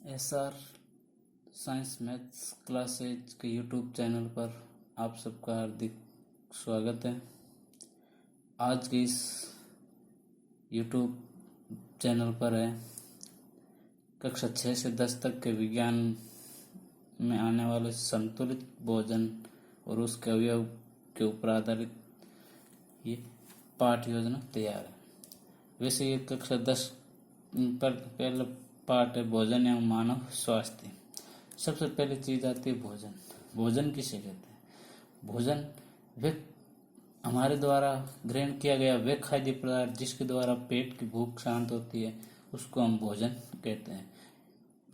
SR science maths classes के YouTube channel पर आप सबका हार्दिक स्वागत है। आज के इस यूट्यूब चैनल पर है कक्षा 6 से 10 तक के विज्ञान में आने वाले संतुलित भोजन और उसके अवयव के ऊपर आधारित ये पाठ योजना तैयार है। वैसे ये कक्षा 10 पर पहला पाठ है भोजन एवं मानव स्वास्थ्य। सबसे पहली चीज आती है भोजन। भोजन किसे कहते हैं? भोजन वे हमारे द्वारा ग्रहण किया गया वे खाद्य पदार्थ जिसके द्वारा पेट की भूख शांत होती है उसको हम भोजन कहते हैं।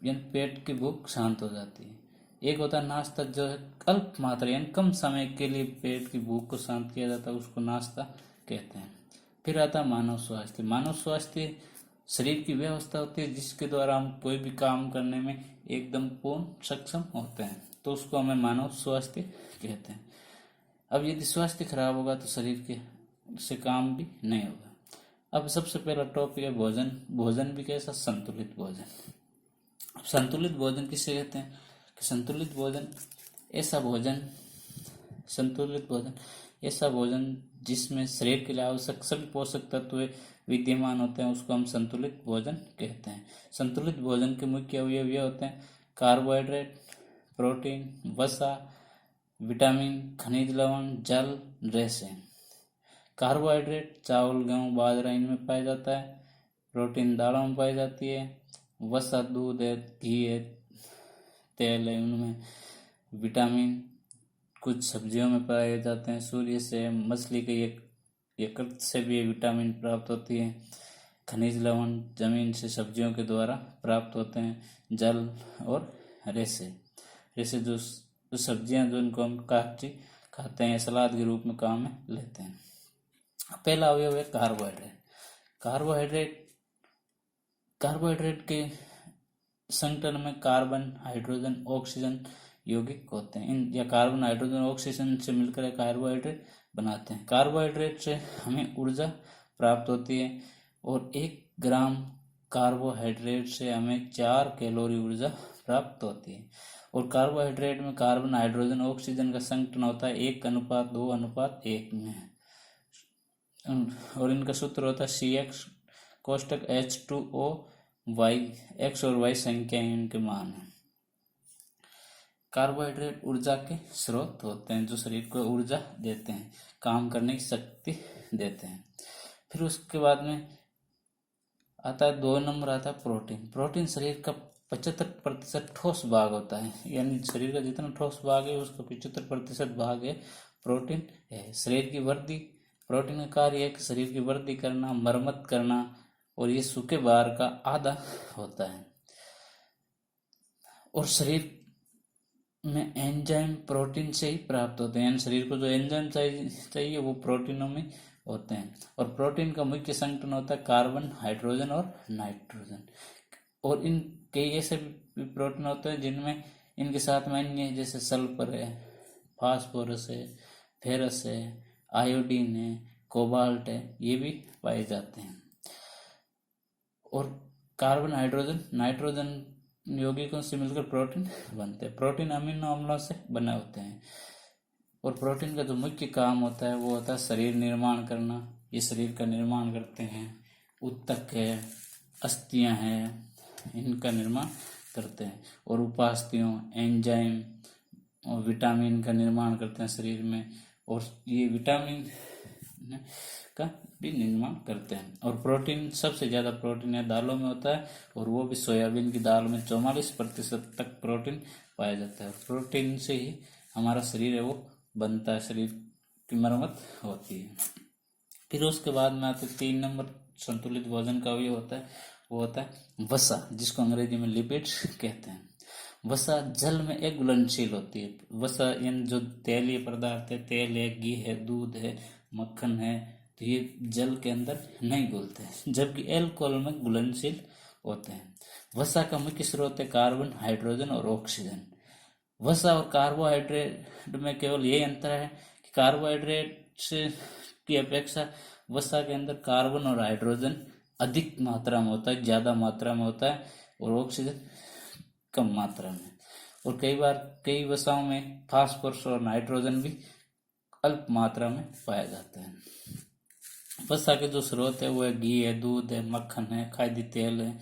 यानी पेट की भूख शांत हो जाती है। एक होता है नाश्ता जो है अल्प मात्रा यानी कम समय के लिए पेट की भूख को शांत किया जाता है, उसको नाश्ता कहते हैं। फिर आता है मानव स्वास्थ्य। मानव स्वास्थ्य शरीर की व्यवस्था होती है जिसके द्वारा हम कोई भी काम करने में एकदम पूर्ण सक्षम होते हैं, तो उसको हमें मानव स्वास्थ्य कहते हैं। अब यदि स्वास्थ्य खराब होगा तो शरीर के से काम भी नहीं होगा। अब सबसे पहला टॉपिक है भोजन। भोजन भी कैसा? संतुलित भोजन। अब संतुलित भोजन किसे कहते हैं? कि संतुलित भोजन ऐसा भोजन जिसमें शरीर के लिए आवश्यक सभी पोषक तत्व विद्यमान होते हैं उसको हम संतुलित भोजन कहते हैं। संतुलित भोजन के मुख्य अवयव ये होते हैं कार्बोहाइड्रेट, प्रोटीन, वसा, विटामिन, खनिज लवण, जल, रेशे। कार्बोहाइड्रेट चावल, गेहूं, बाजरा इनमें पाया जाता है। प्रोटीन दालों में पाई जाती है। वसा दूध है, घी है, तेल है, उनमें विटामिन कुछ सब्जियों में पाए जाते हैं। सूर्य से, मछली के यकृत से भी विटामिन प्राप्त होती है। खनिज लवण जमीन से सब्जियों के द्वारा प्राप्त होते हैं। जल और रेशे जो सब्जियां जो इनको हम काट खाते हैं, सलाद के रूप में काम में लेते हैं। पहला अवयव है कार्बोहाइड्रेट। कार्बोहाइड्रेट के संगठन में कार्बन, हाइड्रोजन, ऑक्सीजन यौगिक होते हैं। इन या कार्बन, हाइड्रोजन, ऑक्सीजन से मिलकर कार्बोहाइड्रेट बनाते हैं। कार्बोहाइड्रेट से हमें ऊर्जा प्राप्त होती है और 1 ग्राम कार्बोहाइड्रेट से हमें 4 कैलोरी ऊर्जा प्राप्त होती है। और कार्बोहाइड्रेट में कार्बन, हाइड्रोजन, ऑक्सीजन का संगठन होता है 1:2:1 में। और इनका सूत्र होता है CX कोष्टक H2O Y। X और Y संख्या इनके मान है। कार्बोहाइड्रेट ऊर्जा के स्रोत होते हैं जो शरीर को ऊर्जा देते हैं, काम करने की शक्ति देते हैं। फिर उसके बाद में आता है 2 नंबर आता है प्रोटीन। प्रोटीन शरीर का 75% ठोस भाग होता है, यानी शरीर का जितना ठोस भाग है उसका 75% भाग है प्रोटीन है। शरीर की वृद्धि, प्रोटीन का कार्य है कि शरीर की वृद्धि करना, मरम्मत करना, और ये सूखे भार का आधा होता है। और शरीर में एंजाइम प्रोटीन से ही प्राप्त होते हैं, यानी शरीर को जो एंजाइम चाहिए वो प्रोटीनों में होते हैं। और प्रोटीन का मुख्य संगठन होता है कार्बन, हाइड्रोजन और नाइट्रोजन। और इन कई ऐसे भी प्रोटीन होते हैं जिनमें इनके साथ में अन्य जैसे सल्फर है, फास्फोरस है, फेरस है, आयोडीन है, कोबाल्ट है, ये भी पाए जाते हैं। और कार्बन, हाइड्रोजन, नाइट्रोजन यौगिकों से मिलकर प्रोटीन बनते हैं। प्रोटीन अमीनो अम्लों से बने होते हैं। और प्रोटीन का जो मुख्य काम होता है वो होता है शरीर निर्माण करना। ये शरीर का निर्माण करते हैं। ऊतक है, अस्थियां हैं, इनका निर्माण करते हैं। और उपास्थियों, एंजाइम और विटामिन का निर्माण करते हैं शरीर में। और ये विटामिन का भी निर्माण करते हैं। और प्रोटीन, सबसे ज्यादा प्रोटीन है दालों में होता है, और वो भी सोयाबीन की दाल में 44% तक प्रोटीन पाया जाता है। प्रोटीन से ही हमारा शरीर है वो बनता है, शरीर की मरम्मत होती है। फिर उसके बाद में आते 3 नंबर संतुलित भोजन का ये होता है, वो होता है वसा, जिसको अंग्रेजी में लिपिड्स कहते हैं। वसा जल में एक घुलनशील होती है। वसा यानी जो तेलीय पदार्थ है, तेल है, घी है, दूध है, मक्खन है, तो ये जल के अंदर नहीं घुलते हैं, जबकि एल्कोहल में घुलनशील होते हैं। वसा का मुख्य स्रोत है कार्बन, हाइड्रोजन और ऑक्सीजन। वसा और कार्बोहाइड्रेट में केवल यही अंतर है कि कार्बोहाइड्रेट की अपेक्षा वसा के अंदर कार्बन और हाइड्रोजन अधिक मात्रा में होता है, ज्यादा मात्रा में होता है, और ऑक्सीजन कम मात्रा में। और कई बार कई वसाओं में फास्फोरस और नाइट्रोजन भी अल्प मात्रा में पाया जाता है। वसा के जो स्रोत है वो है घी है, दूध है, मक्खन है, खाद्य तेल है।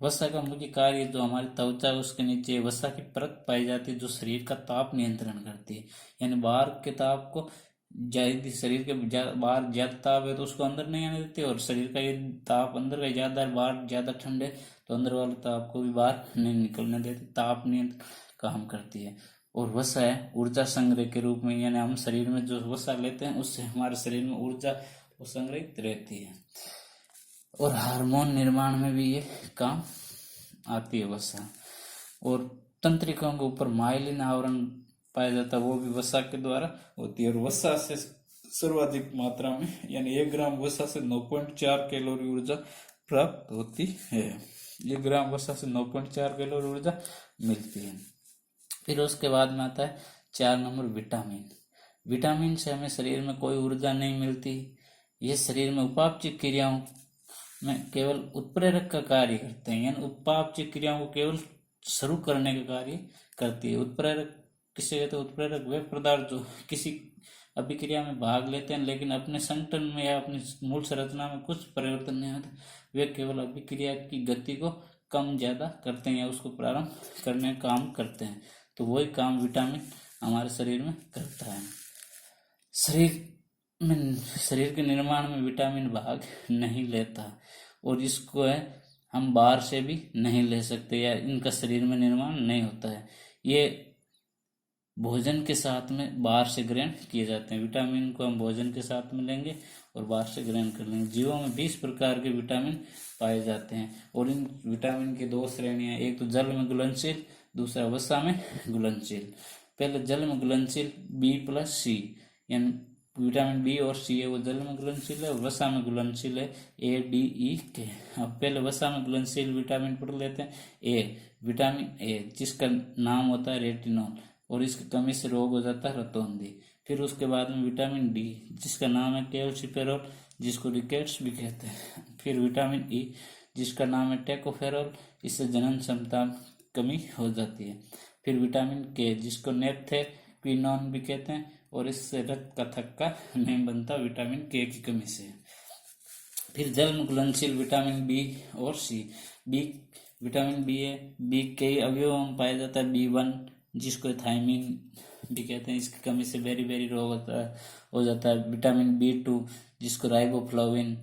वसा का मुख्य कार्य जो हमारी त्वचा है उसके नीचे वसा की परत पाई जाती है जो शरीर का ताप नियंत्रण करती है। यानी बाहर के ताप को ज्यादा, शरीर के बाहर ज्यादा ताप है तो उसको अंदर नहीं आने देती, और शरीर का ये ताप अंदर का ज्यादा है, बाहर ज्यादा ठंड है तो अंदर वाले ताप को भी बाहर नहीं निकलने देती, ताप नियंत्रण काम करती है। और वसा है ऊर्जा संग्रह के रूप में, यानी हम शरीर में जो वसा लेते हैं उससे हमारे शरीर में ऊर्जा वो संग्रहित रहती है। और हार्मोन निर्माण में भी ये काम आती है वसा। और तंत्रिकाओं के ऊपर माइलिन आवरण पाया जाता है, वो भी वसा के द्वारा होती है। और वसा से सर्वाधिक मात्रा में यानी 1 ग्राम वसा से 9.4 कैलोरी ऊर्जा प्राप्त होती है। 1 ग्राम वसा से 9.4 कैलोरी ऊर्जा मिलती है। फिर उसके बाद में आता है 4 नंबर विटामिन। विटामिन से हमें शरीर में कोई ऊर्जा नहीं मिलती, ये शरीर में उपापचय क्रियाओं में केवल उत्प्रेरक का कार्य करते हैं, यानी उपापचय क्रियाओं को केवल शुरू करने का कार्य करती है। उत्प्रेरक किसे कहते हैं? उत्प्रेरक वे पदार्थ जो किसी अभिक्रिया में भाग लेते हैं लेकिन अपने संगठन में या अपनी मूल संरचना में कुछ परिवर्तन नहीं होता, वे केवल अभिक्रिया की गति को कम ज्यादा करते हैं या उसको प्रारंभ करने का काम करते हैं। तो वही काम विटामिन हमारे शरीर में करता है। शरीर के निर्माण में विटामिन भाग नहीं लेता, और इसको है हम बाहर से भी नहीं ले सकते या इनका शरीर में निर्माण नहीं होता है। ये भोजन के साथ में बाहर से ग्रहण किए जाते हैं। विटामिन को हम भोजन के साथ में लेंगे और बाहर से ग्रहण कर लेंगे। जीवों में 20 प्रकार के विटामिन पाए जाते हैं, और इन विटामिन की 2 श्रेणियां, एक तो जल में घुलनशील, दूसरा वसा में घुलनशील। पहले जल में घुलनशील B+C, यानी विटामिन बी और सी है वो जल में घुलनशील है, और वसा में घुलनशील है ADE के। अब पहले वसा में घुलनशील विटामिन पढ़ लेते हैं। विटामिन ए जिसका नाम होता है रेटिनॉल, और इसकी कमी से रोग हो जाता है रतौंधी। फिर उसके बाद में विटामिन डी जिसका नाम है कैल्सिफेरॉल, जिसको रिकेट्स भी कहते हैं। फिर विटामिन ई जिसका नाम है टेकोफेरॉल, इससे जनन क्षमता कमी हो जाती है। फिर विटामिन के जिसको नेपथेक्विनोन भी कहते हैं, और इससे रक्त का थक्का नहीं बनता विटामिन के की कमी से। फिर जल में घुलनशील विटामिन बी और सी। विटामिन बी है, बी कई अवयवों में पाया जाता है। B1 जिसको थायमिन भी कहते हैं, इसकी कमी से बेरी रोग हो जाता है। विटामिन B2 जिसको राइबोफ्लाविन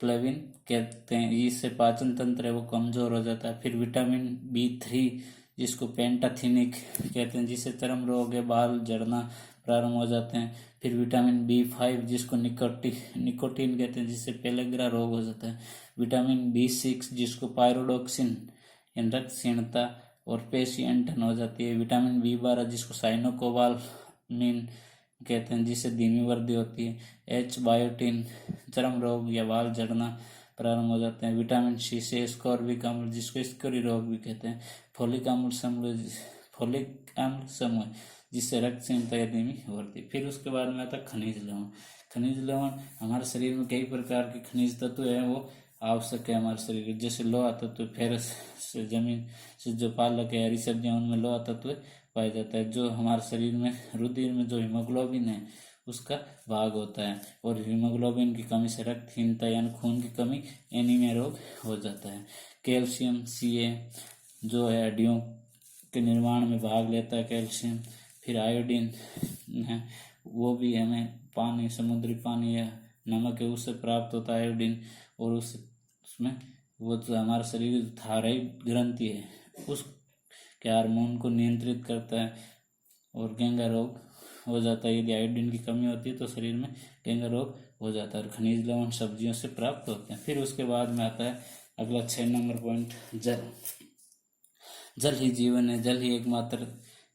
कहते हैं, इससे पाचन तंत्र है वो कमजोर हो जाता है। फिर विटामिन B3 जिसको पेंटाथिनिक कहते हैं, जिससे चर्म रोग है, बाल झड़ना प्रारंभ हो जाते हैं। फिर विटामिन B5 जिसको निकोटीन कहते हैं, जिससे पेलेग्रा रोग हो जाता है। विटामिन B6 जिसको पायरोडोक्सिन रक्तहीनता और पेशी ऐंठन हो जाती है। विटामिन B12 जिसको साइनोकोबालामिन कहते हैं, जिससे धीमी वृद्धि होती है। H बायोटिन चर्म रोग या बाल झड़ना प्रारंभ हो जाते हैं। विटामिन सी से स्कॉर्बिक अम्ल जिसको स्करी रोग भी कहते हैं। फोलिक अम्ल समूह जिससे रक्तहीनता या धीमी वृद्धि। फिर उसके बाद में आता है खनिज लवण। खनिज लवण हमारे शरीर में कई प्रकार के खनिज तत्व है वो आवश्यक है हमारे शरीर के, जैसे लोहा तत्व, फेरस से जमीन से जो पालक है, हरी सब्जियां उनमें लोहा तत्व पाया जाता है। जो हमारे शरीर में रुधिर में जो हीमोग्लोबिन है उसका भाग होता है, और हीमोग्लोबिन की कमी से रक्तहीनता यानी खून की कमी एनीमिया रोग हो जाता है। कैल्शियम Ca जो है हड्डियों के निर्माण में भाग लेता है कैल्शियम। फिर आयोडीन है वो भी हमें पानी, समुद्री पानी या नमक है उससे प्राप्त होता है आयोडीन, और उसमें वो जो हमारे शरीर की थायराइड ग्रंथि है उसके हार्मोन को नियंत्रित करता है, और गेंगा रोग हो जाता है। यदि आयोडीन की कमी होती है तो शरीर में गेंगा रोग हो जाता है। और खनिज लवण सब्जियों से प्राप्त होते हैं। फिर उसके बाद में आता है अगला 6 नंबर पॉइंट, जल। जल ही जीवन है। जल ही एकमात्र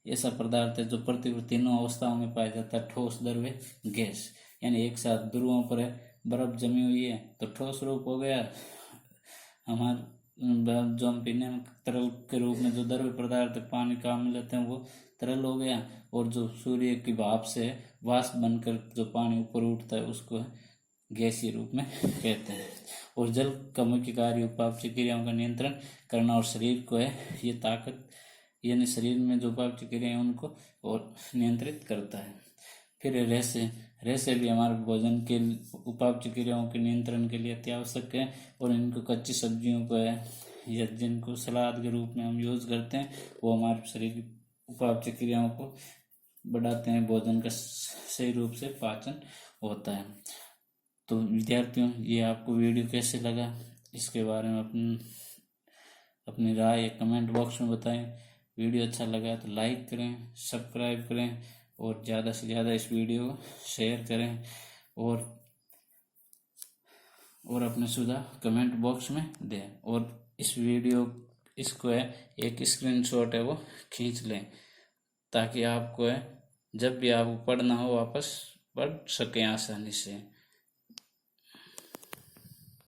ऐसा पदार्थ है जो पृथ्वी पर तीनों अवस्थाओं में पाया जाता है, ठोस, द्रव्य, गैस। यानी एक साथ ध्रुवों पर बर्फ जमी हुई है तो ठोस रूप हो गया। हमारे जो हम पीने में तरल के रूप में जो द्रव्य पदार्थ पानी काम में लेते हैं वो तरल हो गया, और जो सूर्य की भाप से वाष्प बनकर जो पानी ऊपर उठता है उसको गैसीय रूप में कहते हैं। और जल का मुख्य कार्य उपापचय क्रियाओं का नियंत्रण करना और शरीर को है ये ताकत यानी शरीर में जो उपापचय क्रियाएं हैं उनको और नियंत्रित करता है। फिर रहस्य रहस्य भी हमारे भोजन के उपापचय क्रियाओं के नियंत्रण के लिए अति आवश्यक है और इनको कच्ची सब्जियों को है या जिनको सलाद के रूप में हम यूज़ करते हैं वो हमारे शरीर की उपापचय क्रियाओं को बढ़ाते हैं, भोजन का सही रूप से पाचन होता है। तो विद्यार्थियों ये आपको वीडियो कैसे लगा इसके बारे में अपनी राय कमेंट बॉक्स में बताएं। वीडियो अच्छा लगा तो लाइक करें, सब्सक्राइब करें और ज़्यादा से ज़्यादा इस वीडियो को शेयर करें और अपने सुझाव कमेंट बॉक्स में दें। और इस वीडियो इसको है एक स्क्रीनशॉट है वो खींच लें ताकि आपको है जब भी आपको पढ़ना हो वापस पढ़ सकें आसानी से।